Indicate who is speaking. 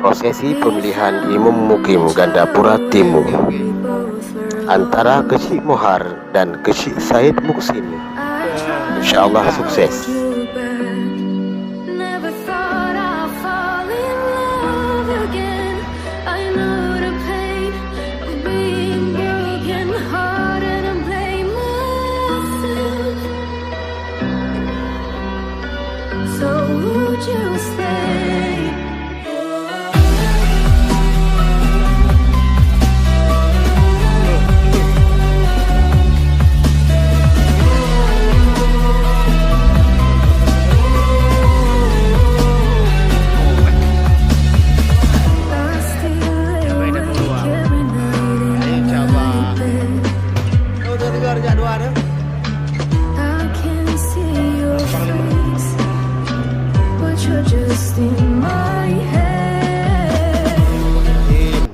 Speaker 1: prosesi pemilihan Imam Mukim Gandapura Timur antara Kecik Mohar dan Kecik Said Muksin. InsyaAllah sukses.
Speaker 2: Just in my